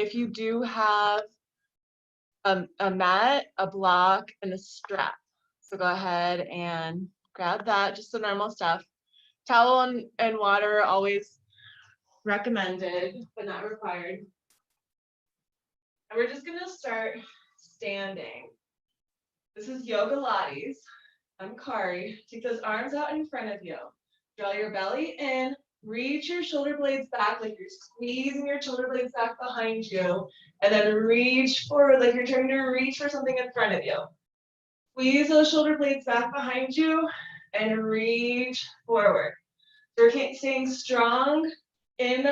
if you do have a mat, a block, and a strap. So go ahead and grab that, just the normal stuff. Towel and water always recommended, but not required. And we're just gonna start standing. This is YogaLates. I'm Kari. Take those arms out in front of you. Draw your belly in. Reach your shoulder blades back like you're squeezing your shoulder blades back behind you. And then reach forward like you're trying to reach for something in front of you. Squeeze those shoulder blades back behind you and reach forward. So we're staying strong in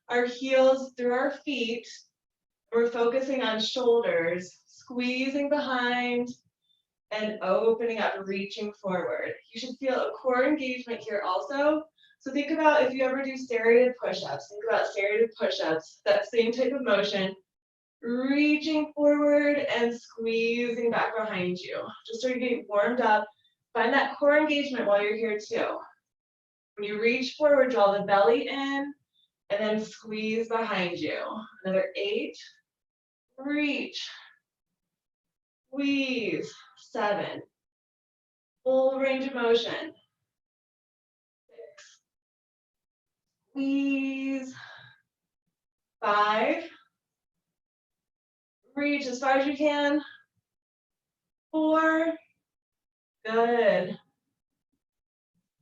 our heels through our feet. We're focusing on shoulders, squeezing behind and opening up, reaching forward. You should feel a core engagement here also. So think about if you ever do serrated push-ups, think about serrated push-ups, that same type of motion, reaching forward and squeezing back behind you. Just start getting warmed up. Find that core engagement while you're here too. When you reach forward, draw the belly in and then squeeze behind you. Another 8, reach, squeeze, 7, full range of motion, 6, squeeze, 5, reach as far as you can, 4, good.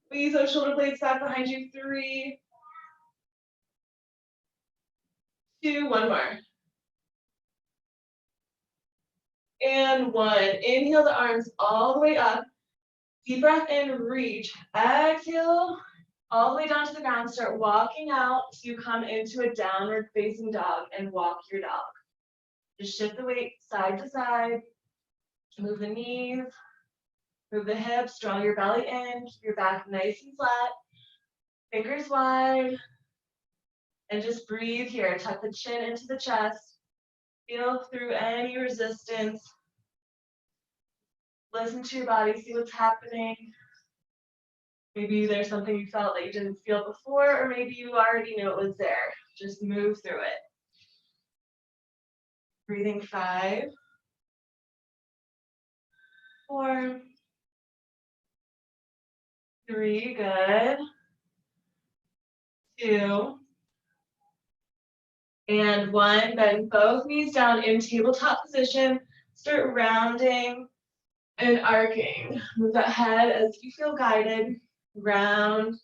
Squeeze those shoulder blades back behind you, 3, 2, one more. And 1. Inhale the arms all the way up. Deep breath in, reach. Exhale, all the way down to the ground. Start walking out so you come into a downward facing dog and walk your dog. Just shift the weight side to side. Move the knees, move the hips, draw your belly in, keep your back nice and flat. Fingers wide. And just breathe here. Tuck the chin into the chest. Feel through any resistance. Listen to your body, see what's happening. Maybe there's something you felt that you didn't feel before, or maybe you already knew it was there. Just move through it. Breathing 5, 4, 3, good. 2, and 1. Bend both knees down in tabletop position. Start rounding and arcing. Move that head as you feel guided. Round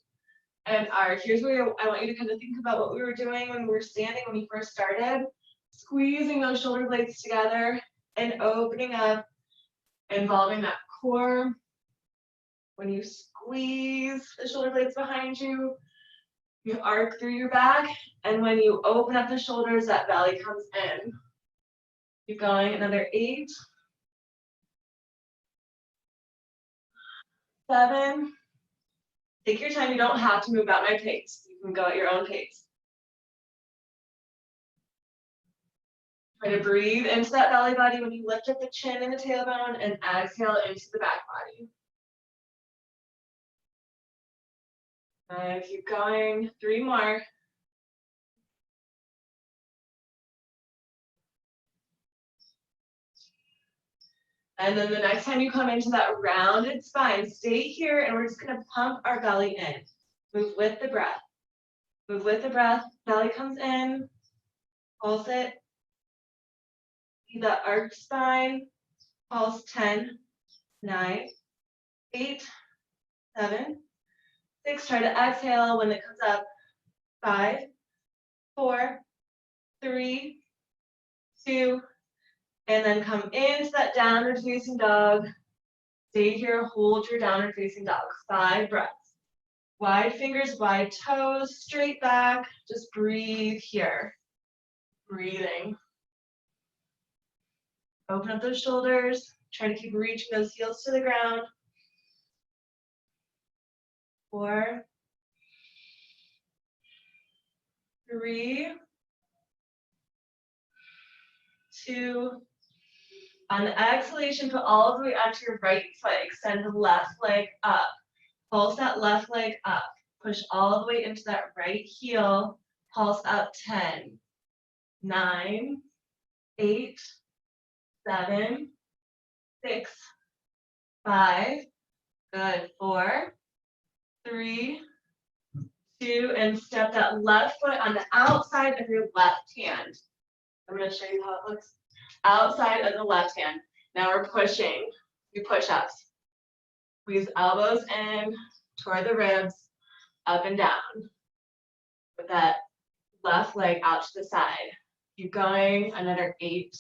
and arc. Here's where I want you to kind of think about what we were doing when we were standing when we first started. Squeezing those shoulder blades together and opening up, involving that core. When you squeeze the shoulder blades behind you, you arc through your back, and when you open up the shoulders, that belly comes in. Keep going, another 8, 7. Take your time, you don't have to move at my pace. You can go at your own pace. Try to breathe into that belly body when you lift up the chin and the tailbone, and exhale into the back body. And keep going, 3 more. And then the next time you come into that rounded spine, stay here and we're just gonna pump our belly in. Move with the breath. Move with the breath, belly comes in, pulse it. See the arched spine, pulse 10, 9, 8, 7, 6. Try to exhale when it comes up. 5, 4, 3, 2, and then come into that downward facing dog. Stay here, hold your downward facing dog. 5 breaths. Wide fingers, wide toes, straight back. Just breathe here. Breathing. Open up those shoulders. Try to keep reaching those heels to the ground. 4, 3, 2. On the exhalation, put all the way onto your right foot. Extend the left leg up. Pulse that left leg up. Push all the way into that right heel. Pulse up 10, 9, 8, 7, 6, 5, good, 4, 3, 2, and step that left foot on the outside of your left hand. I'm going to show you how it looks. Outside of the left hand. Now we're pushing. Do push-ups. Squeeze elbows in toward the ribs, up and down. With that left leg out to the side. Keep going. Another 8,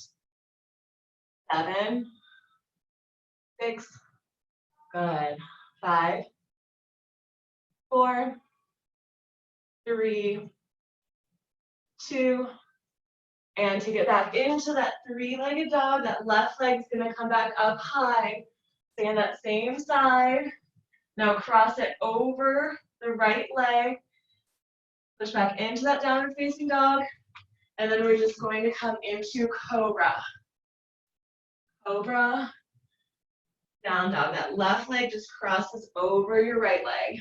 7, 6, good. 5, 4, 3, 2, and to get back into that three-legged dog, that left leg's gonna come back up high. Stay on that same side. Now cross it over the right leg. Push back into that downward facing dog. And then we're just going to come into cobra. Cobra, down dog. That left leg just crosses over your right leg.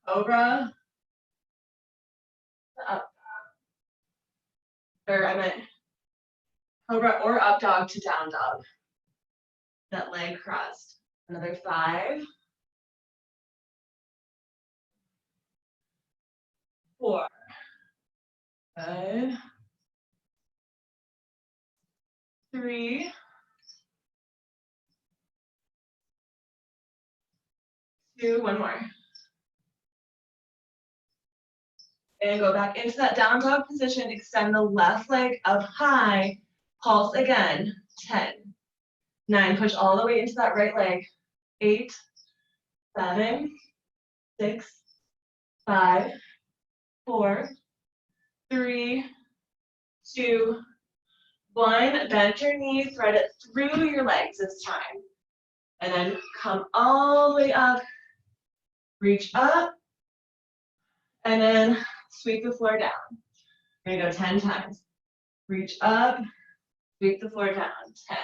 Cobra, up. Or I meant cobra or up dog to down dog. That leg crossed. Another 5, 4. Good. 3, 2, one more. And go back into that down dog position. Extend the left leg up high. Pulse again. 10, 9. Push all the way into that right leg. 8, 7, 6, 5, 4, 3, 2, 1. Bend your knees. Thread it through your legs this time. And then come all the way up. Reach up. And then sweep the floor down. We're going to go 10 times. Reach up, sweep the floor down. 10.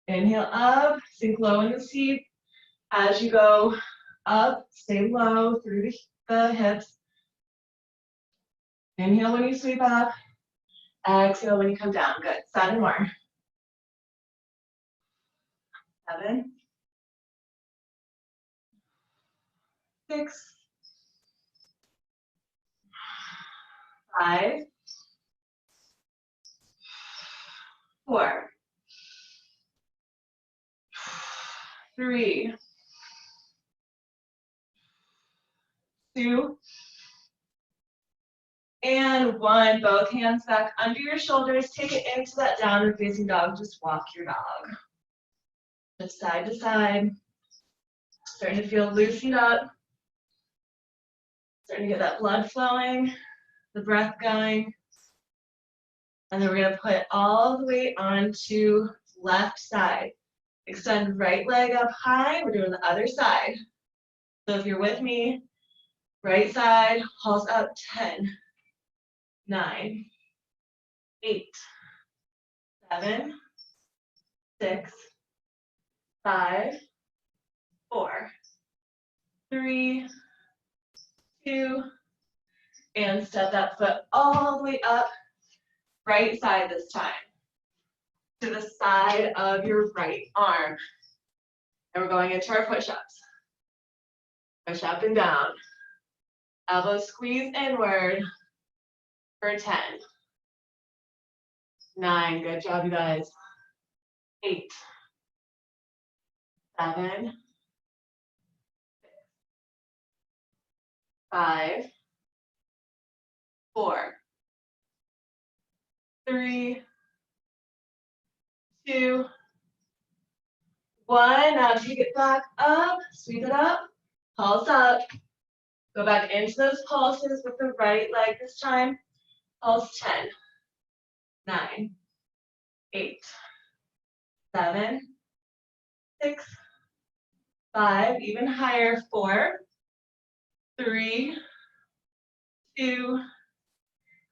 Inhale up, sink low in the seat. As you go up, stay low through the hips. Inhale when you sweep up. Exhale when you come down. Good. 7 more. 7, 6, 5, 4, 3, 2, and 1. Both hands back under your shoulders. Take it into that downward facing dog. Just walk your dog. Just side to side. Starting to feel loosened up. Starting to get that blood flowing, the breath going. And then we're going to put all the weight onto left side. Extend right leg up high. We're doing the other side. So if you're with me, right side, pulse up. 10, 9, 8, 7, 6, 5, 4, 3, 2, and step that foot all the way up. Right side this time. To the side of your right arm. And we're going into our push-ups. Push up and down. Elbows squeeze inward for 10. 9, good job, you guys. 8, 7, 5, 4, 3, 2, 1. Now take it back up, sweep it up, pulse up. Go back into those pulses with the right leg this time. Pulse 10, 9, 8, 7, 6, 5, even higher. 4, 3, 2,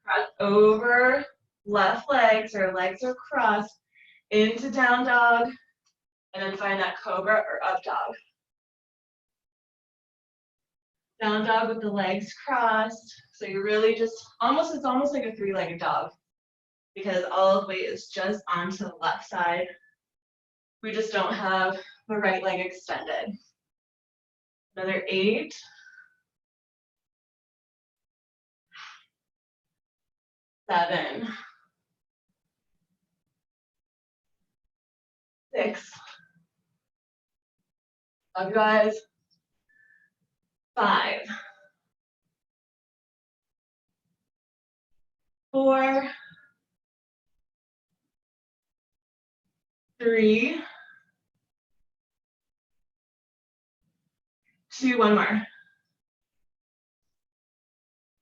cross over left legs or legs are crossed into down dog, and then find that cobra or up dog. Down dog with the legs crossed. So you're really just it's almost like a three-legged dog because all of the weight is just onto the left side. We just don't have the right leg extended. Another 8. 7. 6. Love you guys. 5. 4. 3. 2. One more.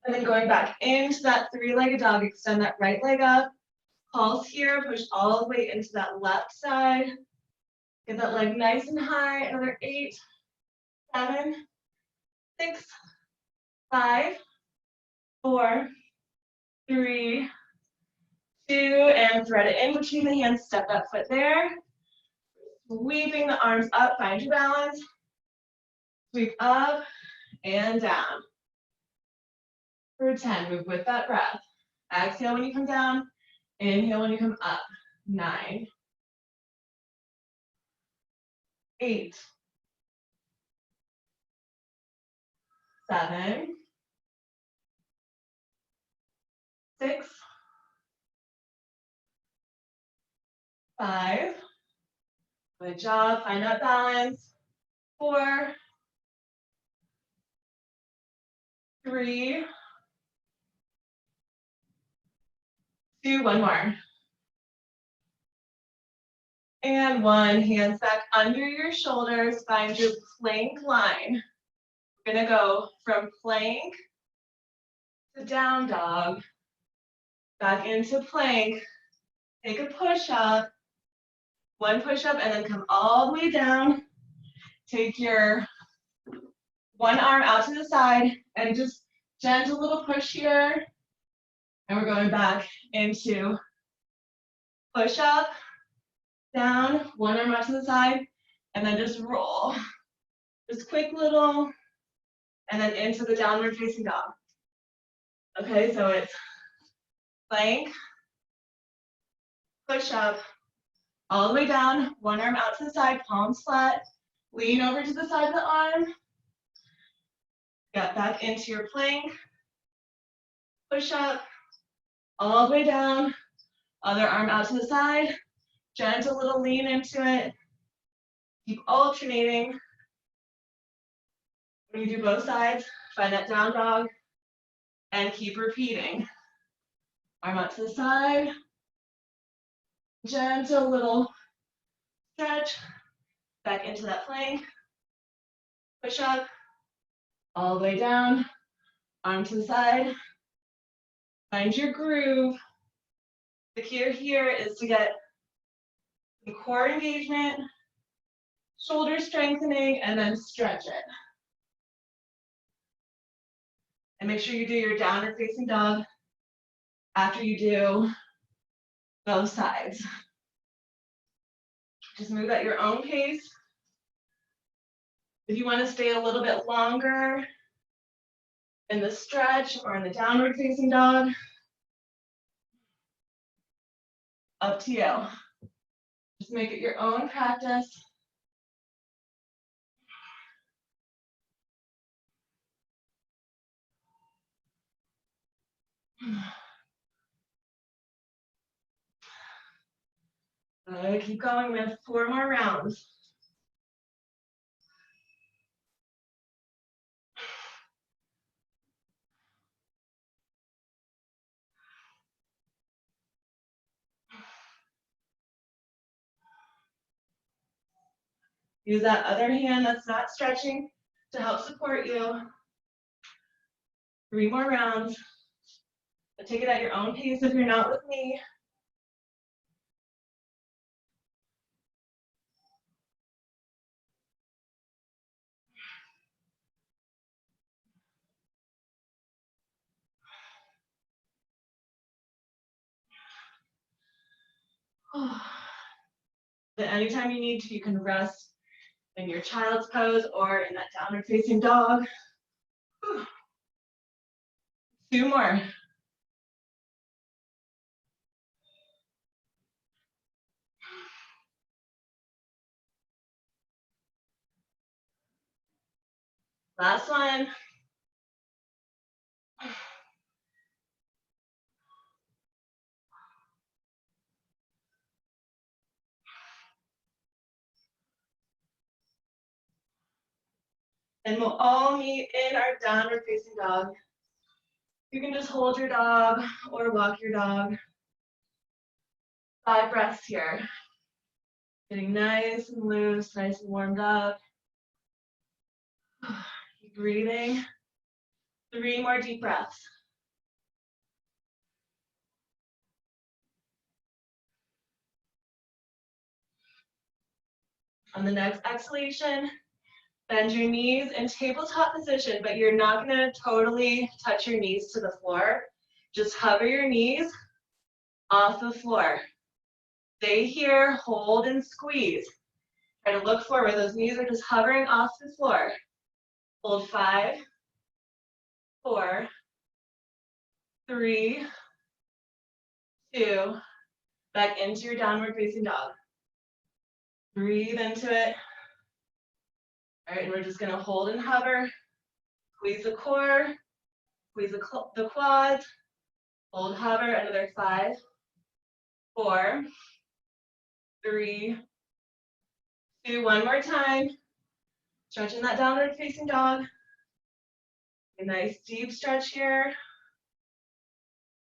And then going back into that three-legged dog, extend that right leg up. Pulse here, push all the way into that left side. Get that leg nice and high. Another 8, 7, 6, 5, 4, 3, 2, and thread it in between the hands. Step that foot there. Sweeping the arms up, find your balance. Sweep up and down. For 10, move with that breath. Exhale when you come down. Inhale when you come up. 9, 8, 7, 6, 5. Good job. Find that balance. 4, 3, 2. One more. And 1. Hands back under your shoulders. Find your plank line. We're going to go from plank to down dog. Back into plank. Take a push up. 1 push up and then come all the way down. Take your one arm out to the side and just gentle little push here. And we're going back into push up, down, one arm out to the side, and then just roll. Just quick little, and then into the downward facing dog. Okay, so it's plank, push up, all the way down, one arm out to the side, palms flat, lean over to the side of the arm, get back into your plank, push up, all the way down, other arm out to the side, gentle little lean into it, keep alternating. When you do both sides, find that down dog, and keep repeating. Arm out to the side, gentle little stretch, back into that plank, push up, all the way down, arm to the side, find your groove. The key here is to get the core engagement, shoulder strengthening, and then stretch it. And make sure you do your downward facing dog after you do both sides. Just move at your own pace. If you want to stay a little bit longer in the stretch or in the downward facing dog, up to you. Just make it your own practice. Keep going with 4 more rounds. Use that other hand that's not stretching to help support you. 3 more rounds. But take it at your own pace if you're not with me. But anytime you need to, you can rest in your child's pose or in that downward facing dog. 2 more. Last one. And we'll all meet in our downward facing dog. You can just hold your dog or walk your dog. 5 breaths here. Getting nice and loose, nice and warmed up. Keep breathing. 3 more deep breaths. On the next exhalation, bend your knees in tabletop position, but you're not going to totally touch your knees to the floor. Just hover your knees off the floor. Stay here, hold and squeeze. Try to look forward. Those knees are just hovering off the floor. Hold 5, 4, 3, 2, back into your downward facing dog. Breathe into it. All right, and we're just gonna hold and hover. Squeeze the core, squeeze the quads. Hold, hover, another 5, 4, 3, 2, one more time. Stretching that downward facing dog. A nice deep stretch here.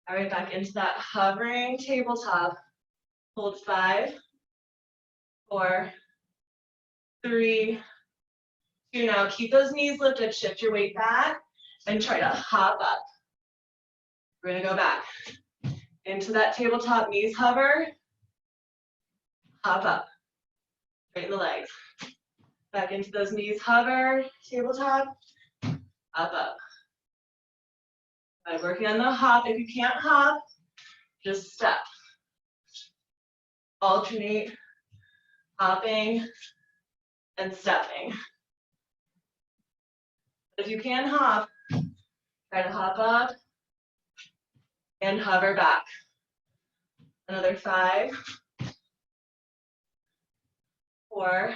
All right, back into that hovering tabletop. Hold 5, 4, 3, 2. Now keep those knees lifted, shift your weight back, and try to hop up. We're gonna go back into that tabletop, knees hover, hop up, straighten the legs. Back into those knees hover, tabletop, up. By working on the hop, if you can't hop, just step. Alternate, hopping, and stepping. If you can hop, try to hop up and hover back. Another 5, 4,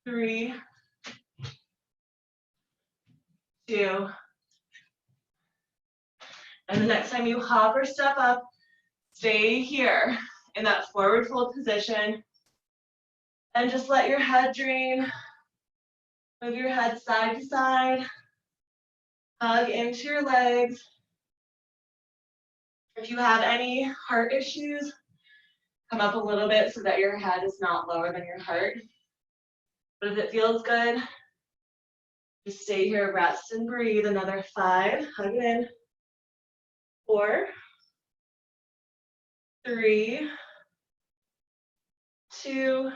3, 2. And the next time you hop or step up, stay here in that forward fold position and just let your head drain. Move your head side to side. Hug into your legs. If you have any heart issues, come up a little bit so that your head is not lower than your heart. But if it feels good, just stay here, rest and breathe. Another 5, hug it in. 4, 3, 2,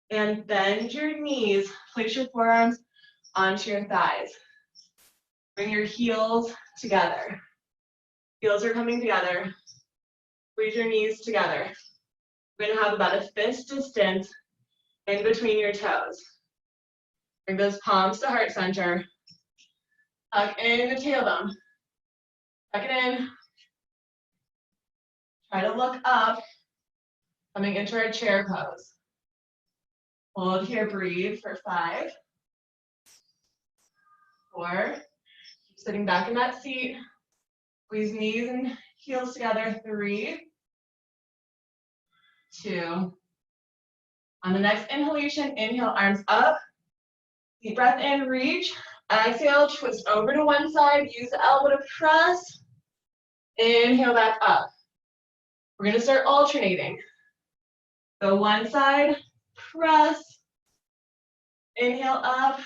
and bend your knees. Place your forearms onto your thighs. Bring your heels together. Heels are coming together. Squeeze your knees together. We're gonna have about a fist distance in between your toes. Bring those palms to heart center. Tuck in the tailbone. Tuck it in. Try to look up, coming into our chair pose. Hold here, breathe for 5, 4, keep sitting back in that seat. Squeeze knees and heels together, 3, 2. On the next inhalation, inhale, arms up. Deep breath in, reach. Exhale, twist over to one side. Use the elbow to press. Inhale back up. We're gonna start alternating. Go one side, press. Inhale up.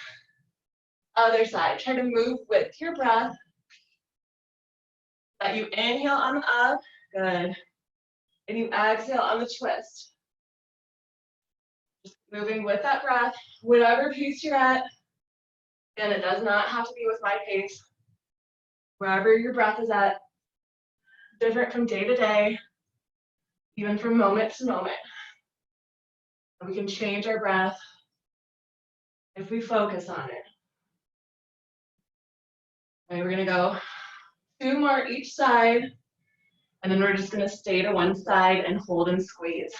Other side. Try to move with your breath. Let you inhale on the up. Good. And you exhale on the twist. Just moving with that breath, whatever pace you're at. And it does not have to be with my pace. Wherever your breath is at, different from day to day, even from moment to moment. And we can change our breath if we focus on it. All right, we're gonna go 2 more each side, and then we're just gonna stay to one side and hold and squeeze.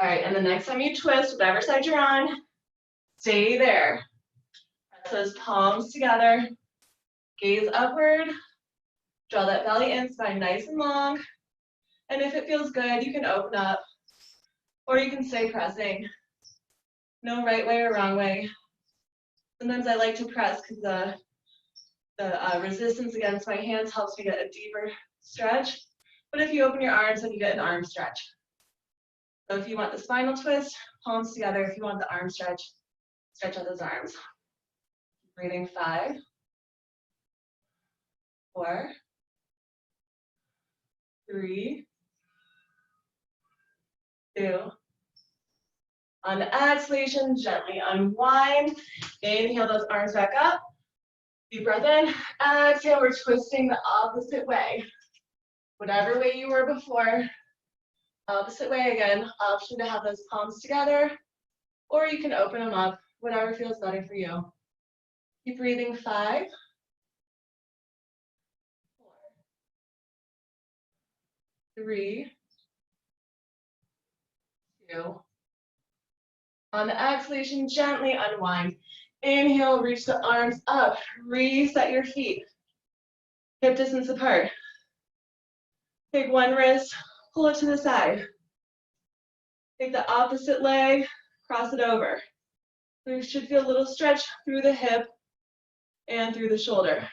All right, and the next time you twist, whatever side you're on, stay there. Press those palms together, gaze upward, draw that belly in, spine nice and long. And if it feels good, you can open up, or you can stay pressing. No right way or wrong way. Sometimes I like to press because the resistance against my hands helps me get a deeper stretch. But if you open your arms, then you get an arm stretch. So if you want the spinal twist, palms together. If you want the arm stretch, stretch out those arms. Breathing 5, 4, 3, 2. On the exhalation, gently unwind. Inhale those arms back up. Deep breath in. Exhale, we're twisting the opposite way. Whatever way you were before, opposite way again. Option to have those palms together, or you can open them up, whatever feels better for you. Keep breathing 5, 4, 3, 2. On the exhalation, gently unwind. Inhale, reach the arms up. Reset your feet. Hip distance apart. Take one wrist, pull it to the side. Take the opposite leg, cross it over. You should feel a little stretch through the hip and through the shoulder.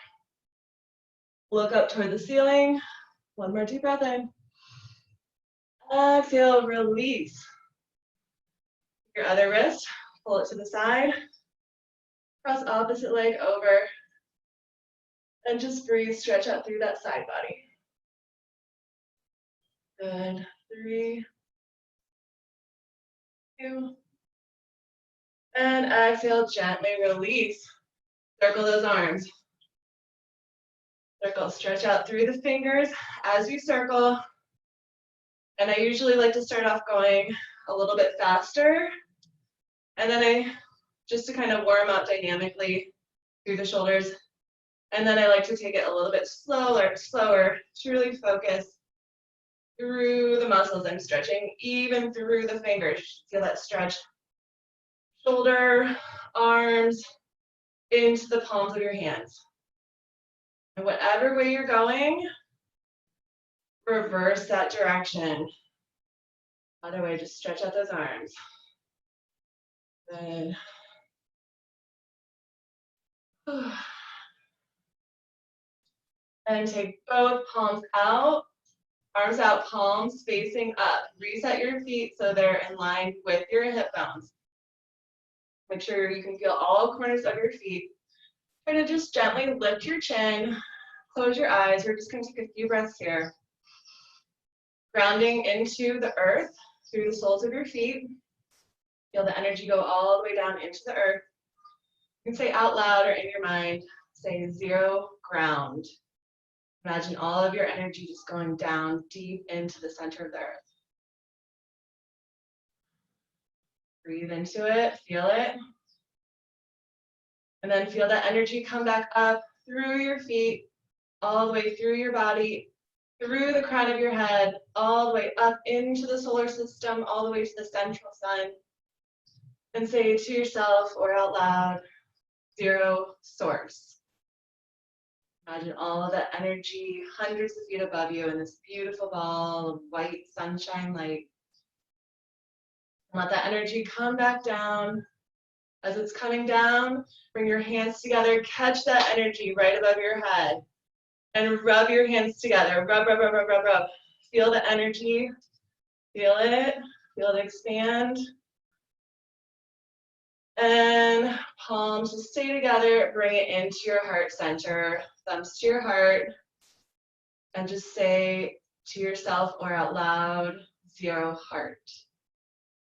Look up toward the ceiling. One more deep breath in. Exhale, release. Your other wrist, pull it to the side. Cross opposite leg over. And just breathe, stretch out through that side body. Good. 3, 2. And exhale, gently release. Circle those arms. Circle, stretch out through the fingers as you circle. And I usually like to start off going a little bit faster. And then just to kind of warm up dynamically through the shoulders. And then I like to take it a little bit slower to really focus through the muscles I'm stretching, even through the fingers. Feel that stretch. Shoulder, arms, into the palms of your hands. And whatever way you're going, reverse that direction. Other way, just stretch out those arms. Good. And take both palms out, arms out, palms facing up. Reset your feet so they're in line with your hip bones. Make sure you can feel all corners of your feet. Try to just gently lift your chin, close your eyes. We're just going to take a few breaths here. Grounding into the earth through the soles of your feet. Feel the energy go all the way down into the earth. You can say out loud or in your mind, say 0 ground. Imagine all of your energy just going down deep into the center of the earth. Breathe into it, feel it. And then feel that energy come back up through your feet, all the way through your body, through the crown of your head, all the way up into the solar system, all the way to the central sun. And say to yourself or out loud, 0 source. Imagine all of that energy hundreds of feet above you in this beautiful ball of white sunshine light. Let that energy come back down. As it's coming down, bring your hands together, catch that energy right above your head, and rub your hands together. Rub, rub, rub, rub, rub, rub. Feel the energy. Feel it expand. And palms will stay together. Bring it into your heart center. Thumbs to your heart. And just say to yourself or out loud, 0 heart.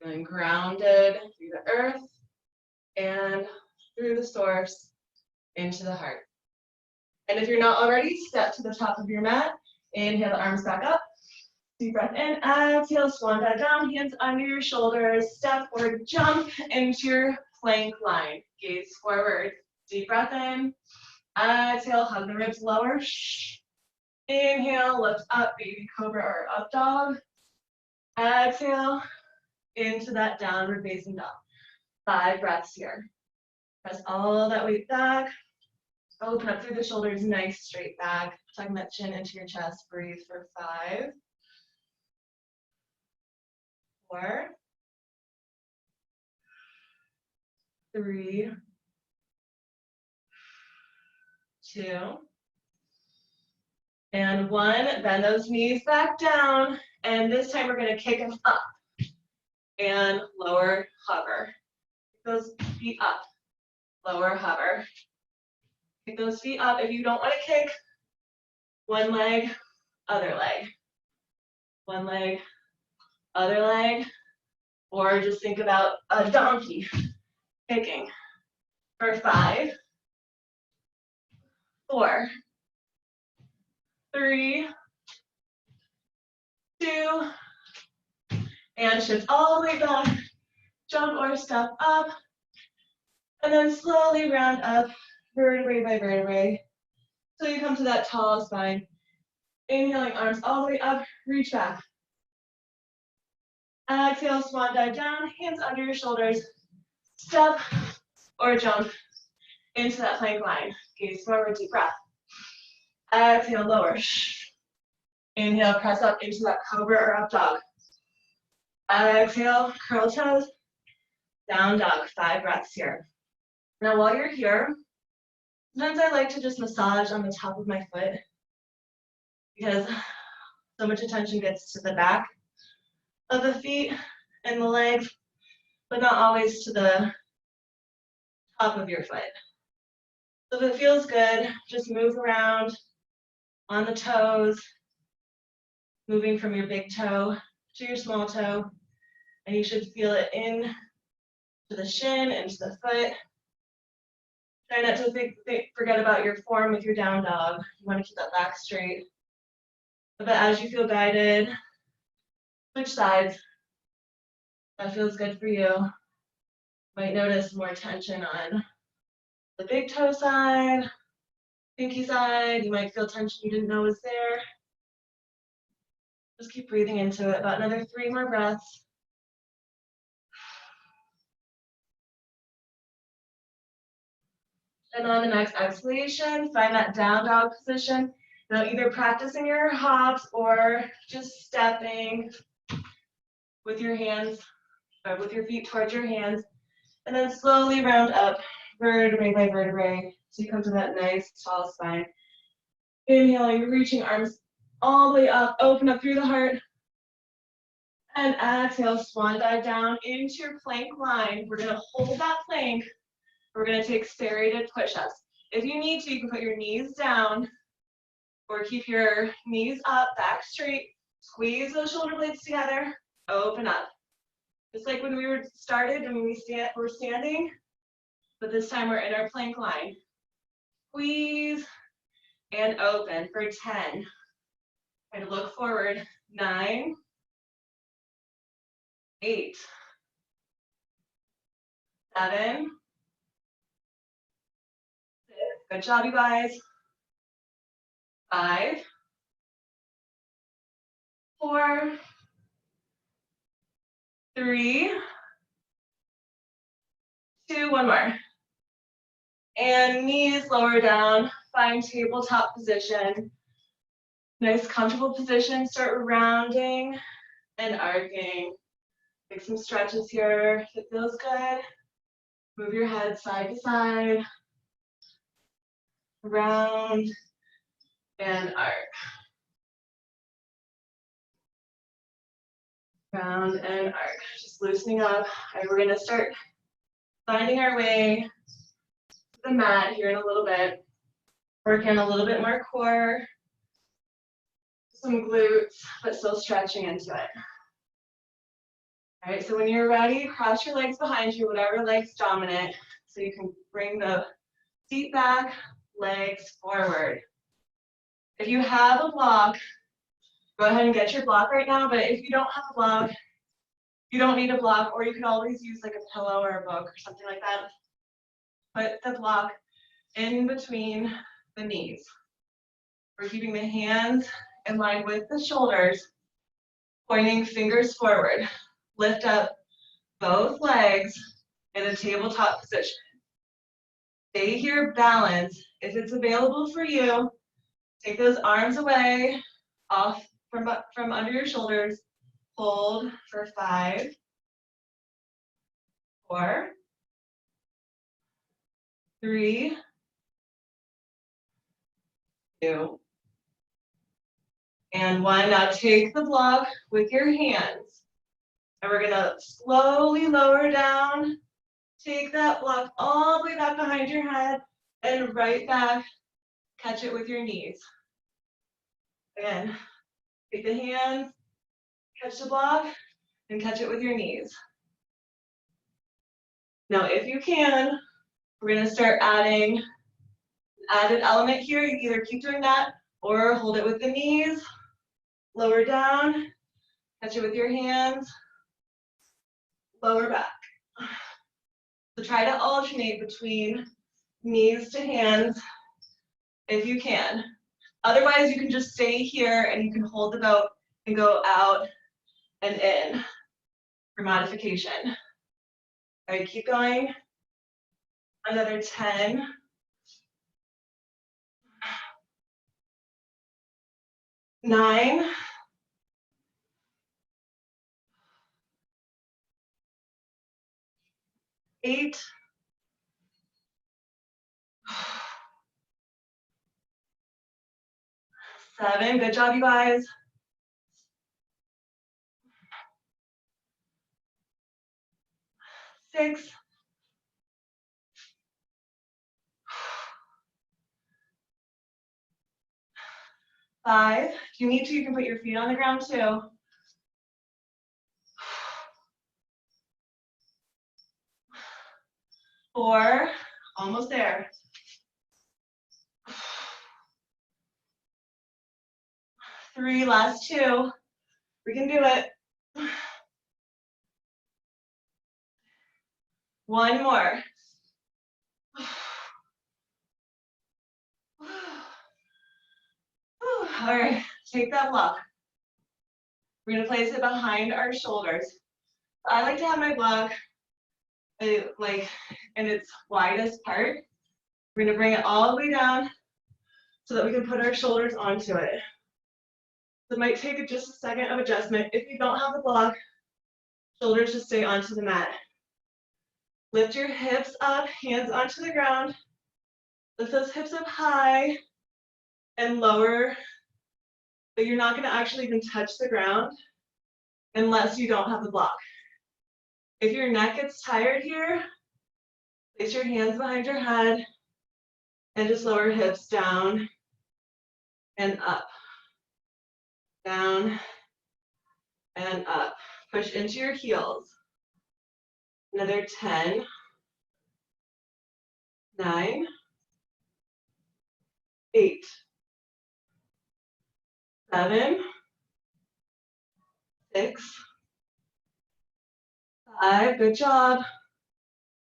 Feeling grounded through the earth and through the source into the heart. And if you're not already, step to the top of your mat. Inhale the arms back up. Deep breath in, exhale, swan back down, hands under your shoulders. Step forward, jump into your plank line. Gaze forward. Deep breath in. Exhale, hug the ribs lower. Inhale, lift up, baby cobra or up dog. Exhale, into that downward facing dog. 5 breaths here. Press all that weight back. Open up through the shoulders, nice straight back. Tucking that chin into your chest. Breathe for 5, 4, 3, 2, and 1. Bend those knees back down. And this time we're going to kick them up and lower hover. Kick those feet up, lower hover. Kick those feet up. If you don't want to kick, one leg, other leg. One leg, other leg. Or just think about a donkey kicking for 5, 4, 3, 2, and shift all the way back. Jump or step up. And then slowly round up, vertebrae by vertebrae, till you come to that tall spine. Inhaling, arms all the way up, reach back. Exhale, swan dive down, hands under your shoulders. Step or jump into that plank line. Gaze forward, deep breath. Exhale, lower. Inhale, press up into that cobra or up dog. Exhale, curl toes, down dog. 5 breaths here. Now while you're here, sometimes I like to just massage on the top of my foot because so much attention gets to the back of the feet and the legs, but not always to the top of your foot. So if it feels good, just move around on the toes, moving from your big toe to your small toe, and you should feel it in to the shin, into the foot. Try not to forget about your form with your down dog. You want to keep that back straight. But as you feel guided, switch sides. That feels good for you. Might notice more tension on the big toe side, pinky side. You might feel tension you didn't know was there. Just keep breathing into it. About another 3 more breaths. And on the next exhalation, find that down dog position. Now either practicing your hops or just stepping with your hands, or with your feet towards your hands. And then slowly round up, vertebrae by vertebrae, so you come to that nice tall spine. Inhaling, reaching arms all the way up, open up through the heart. And exhale, swan dive down into your plank line. We're gonna hold that plank. We're gonna take serrated push-ups. If you need to, you can put your knees down or keep your knees up, back straight. Squeeze those shoulder blades together, open up. Just like when we were started, when we're standing, but this time we're in our plank line. Squeeze and open for 10. Try to look forward. 9, 8, 7, 6. Good job, you guys. 5, 4, 3, 2, one more. And knees lower down, find tabletop position. Nice comfortable position, start rounding and arcing. Take some stretches here if it feels good. Move your head side to side. Round and arc. Round and arc. Just loosening up. All right, we're gonna start finding our way to the mat here in a little bit. Working a little bit more core, some glutes, but still stretching into it. All right, so when you're ready, cross your legs behind you, whatever leg's dominant, so you can bring the feet back, legs forward. If you have a block, go ahead and get your block right now, but if you don't have a block, You don't need a block, or you can always use like a pillow or a book or something like that. Put the block in between the knees. We're keeping the hands in line with the shoulders, pointing fingers forward. Lift up both legs in a tabletop position. Stay here, balance. If it's available for you, take those arms away, off from under your shoulders. Hold for 5, 4, 3, 2, and 1. Now take the block with your hands, and we're gonna slowly lower down. Take that block all the way back behind your head and right back. Catch it with your knees. Again, take the hands, catch the block, and catch it with your knees. Now, if you can, we're gonna start adding an added element here. You can either keep doing that or hold it with the knees, lower down, catch it with your hands, lower back. So try to alternate between knees to hands if you can. Otherwise, you can just stay here and you can hold the boat and go out and in for modification. All right, keep going. Another 10. 9. 8. 7. Good job, you guys. 6. 5. If you need to, you can put your feet on the ground too. 4. Almost there. 3. Last 2. We can do it. 1 more. All right, take that block. We're gonna place it behind our shoulders. I like to have my block like in its widest part. We're gonna bring it all the way down so that we can put our shoulders onto it. So it might take just a second of adjustment. If you don't have the block, shoulders just stay onto the mat. Lift your hips up, hands onto the ground. Lift those hips up high and lower, but you're not gonna actually even touch the ground unless you don't have the block. If your neck gets tired here, place your hands behind your head and just lower hips down and up. Down and up. Push into your heels. Another 10, 9, 8, 7, 6, 5, good job.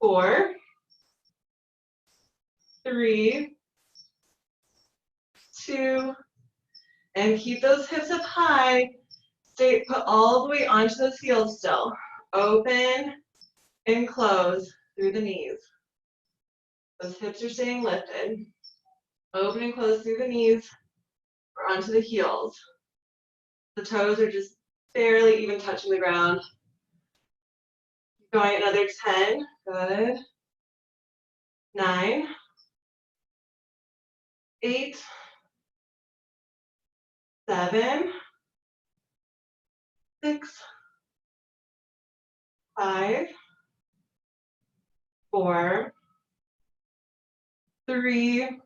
4, 3, 2, and keep those hips up high. Stay put all the way onto those heels still. Open and close through the knees. Those hips are staying lifted. Open and close through the knees or onto the heels. The toes are just barely even touching the ground. Keep going, another 10, good. 9, 8, 7, 6, 5, 4, 3,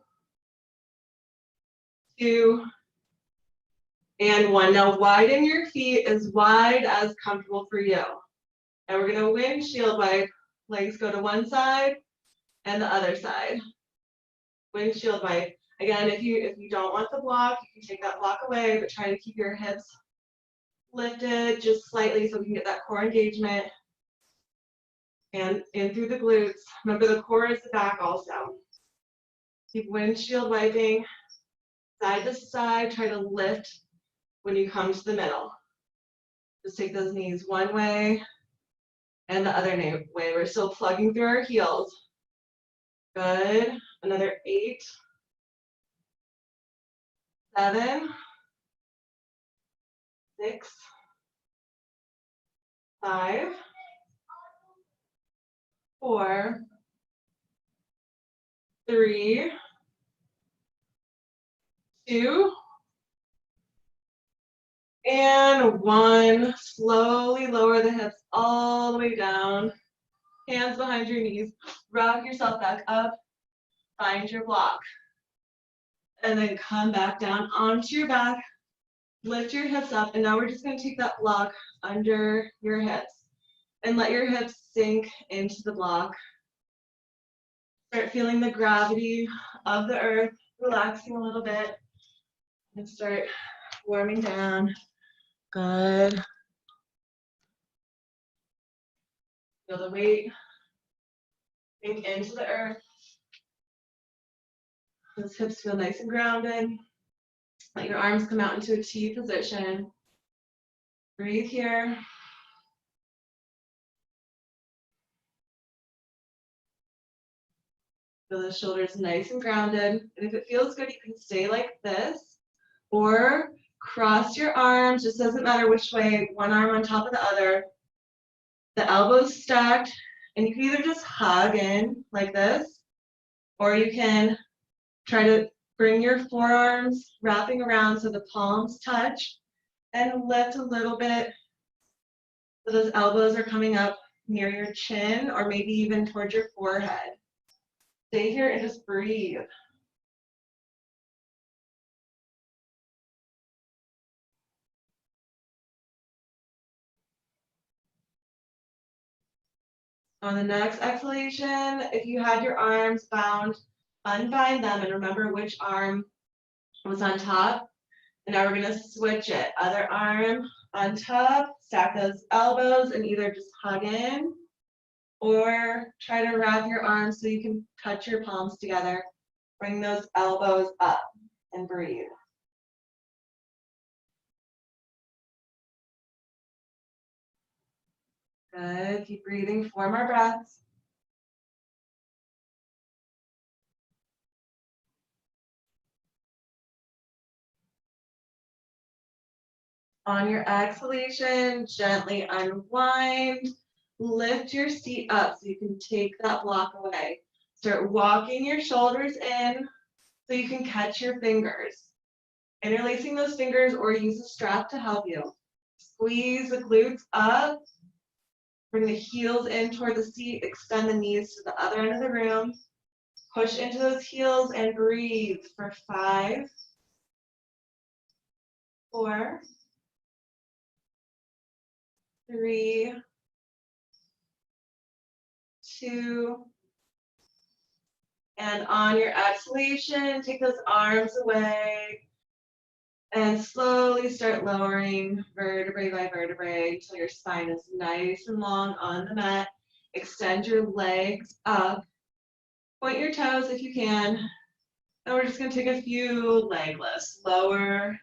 2, and 1. Now widen your feet as wide as comfortable for you. And we're gonna windshield wipe. Legs go to one side and the other side. Windshield wipe. Again, if you don't want the block, you can take that block away, but try to keep your hips lifted just slightly so we can get that core engagement. And in through the glutes. Remember, the core is the back also. Keep windshield wiping side to side. Try to lift when you come to the middle. Just take those knees one way and the other way. We're still plugging through our heels. Good. Another 8, 7, 6, 5, 4, 3, 2, and 1. Slowly lower the hips all the way down. Hands behind your knees. Rock yourself back up. Find your block. And then come back down onto your back. Lift your hips up. And now we're just going to take that block under your hips. And let your hips sink into the block. Start feeling the gravity of the earth. Relaxing a little bit. And start warming down. Good. Feel the weight sink into the earth. Those hips feel nice and grounded. Let your arms come out into a T position. Breathe here. Feel the shoulders nice and grounded. And if it feels good, you can stay like this. Or cross your arms. Just doesn't matter which way. One arm on top of the other. The elbows stacked. And you can either just hug in like this. Or you can try to bring your forearms wrapping around so the palms touch. And lift a little bit so those elbows are coming up near your chin or maybe even towards your forehead. Stay here and just breathe. On the next exhalation, if you had your arms bound, unbind them and remember which arm was on top. And now we're going to switch it. Other arm on top, stack those elbows and either just hug in or try to wrap your arms so you can touch your palms together. Bring those elbows up and breathe. Good. Keep breathing. 4 more breaths. On your exhalation, gently unwind. Lift your seat up so you can take that block away. Start walking your shoulders in so you can catch your fingers. Interlacing those fingers or use a strap to help you. Squeeze the glutes up. Bring the heels in toward the seat. Extend the knees to the other end of the room. Push into those heels and breathe for 5, 4, 3, 2, and on your exhalation, take those arms away and slowly start lowering vertebrae by vertebrae until your spine is nice and long on the mat. Extend your legs up. Point your toes if you can. And we're just going to take a few leg lifts. Lower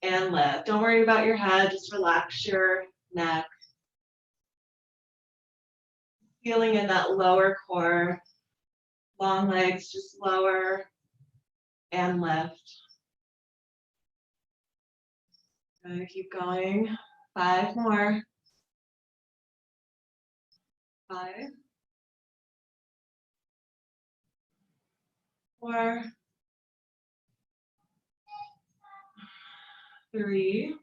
and lift. Don't worry about your head. Just relax your neck. Feeling in that lower core. Long legs, just lower and lift. Good, keep going. 5 more. 5, 4, 3,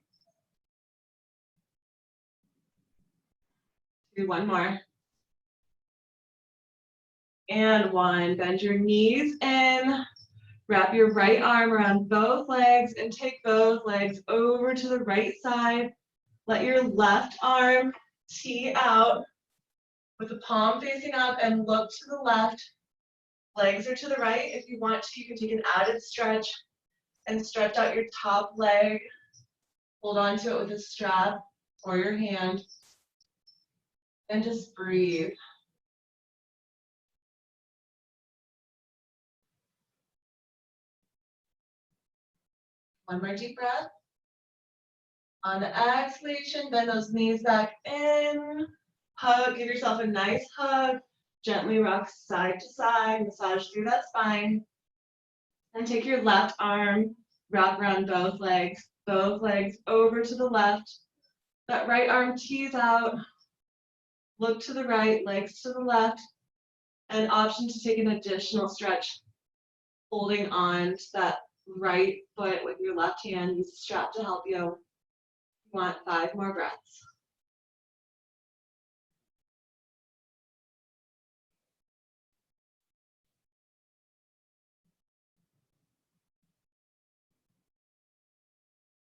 2, 1 more. And 1. Bend your knees in. Wrap your right arm around both legs and take both legs over to the right side. Let your left arm tee out with the palm facing up and look to the left. Legs are to the right. If you want to, you can take an added stretch and stretch out your top leg Hold on to it with a strap or your hand and just breathe. One more deep breath. On the exhalation, bend those knees back in. Hug, give yourself a nice hug. Gently rock side to side, massage through that spine. And take your left arm, wrap around both legs over to the left. That right arm tees out. Look to the right, legs to the left. And option to take an additional stretch, holding on to that right foot with your left hand. Use the strap to help you. You want 5 more breaths.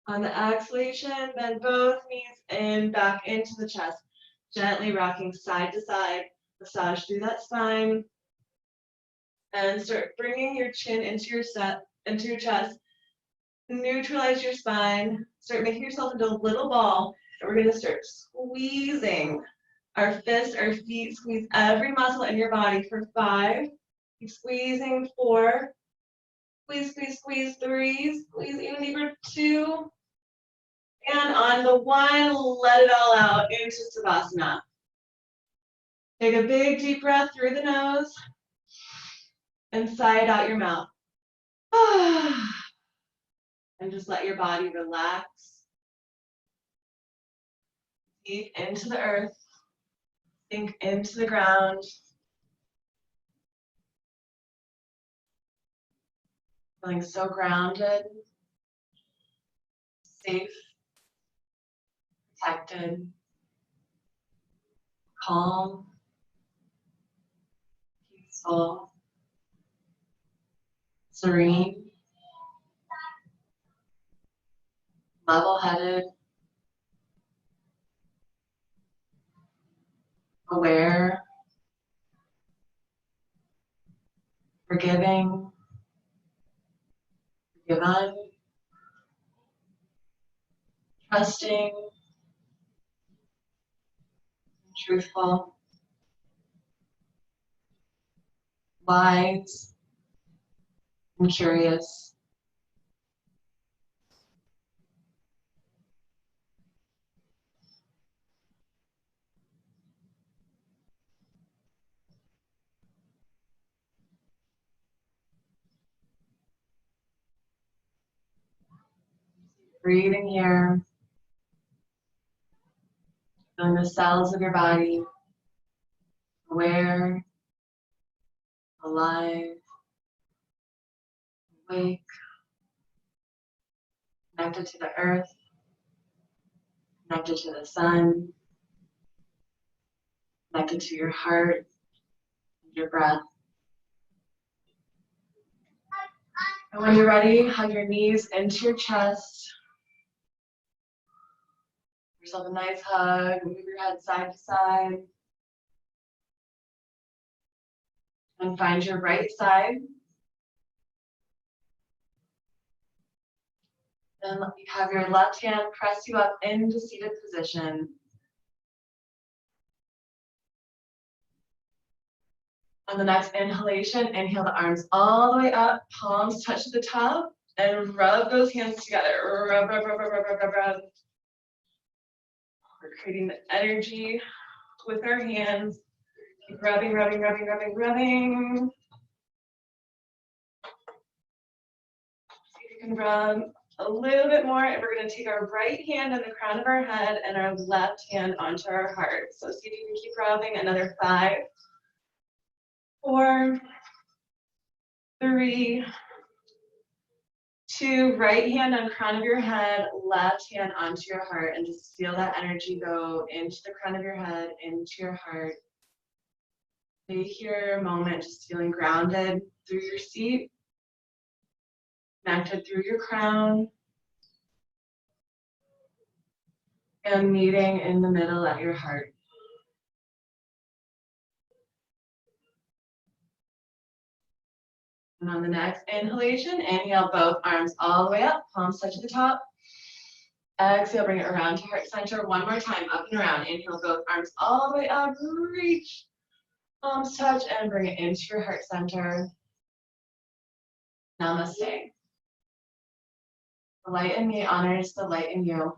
On the exhalation, bend both knees in, back into the chest. Gently rocking side to side. Massage through that spine. And start bringing your chin into your chest. Neutralize your spine. Start making yourself into a little ball. And we're going to start squeezing our fists, our feet. Squeeze every muscle in your body for 5. Keep squeezing. 4. Squeeze, squeeze, squeeze. 3. Squeeze even deeper. 2. And on the 1, let it all out into Savasana. Take a big deep breath through the nose and sigh it out your mouth. And just let your body relax. Deep into the earth. Sink into the ground. Feeling so grounded, safe, protected, calm, peaceful, serene, level-headed, aware, forgiving, forgiven, trusting, truthful, wise, and curious. Breathing here, feeling the cells of your body, aware, alive, awake, connected to the earth, connected to the sun, connected to your heart, and your breath. And when you're ready, hug your knees into your chest. Give yourself a nice hug, move your head side to side. And find your right side. Then have your left hand press you up into seated position. On the next inhalation, inhale the arms all the way up, palms touch the top, and rub those hands together. Rub, rub, rub, rub, rub, rub, rub, rub. We're creating the energy with our hands. Keep rubbing, rubbing, rubbing, rubbing, rubbing. See if you can rub a little bit more, and we're going to take our right hand on the crown of our head and our left hand onto our heart. So see if you can keep rubbing. Another 5, 4, 3, 2, right hand on crown of your head, left hand onto your heart, and just feel that energy go into the crown of your head, into your heart. Stay here a moment, just feeling grounded through your seat, connected through your crown, and meeting in the middle at your heart. And on the next inhalation, inhale both arms all the way up, palms touch the top. Exhale, bring it around to heart center. One more time, up and around. Inhale, both arms all the way up. Reach, palms touch, and bring it into your heart center. Namaste. The light in me honors the light in you.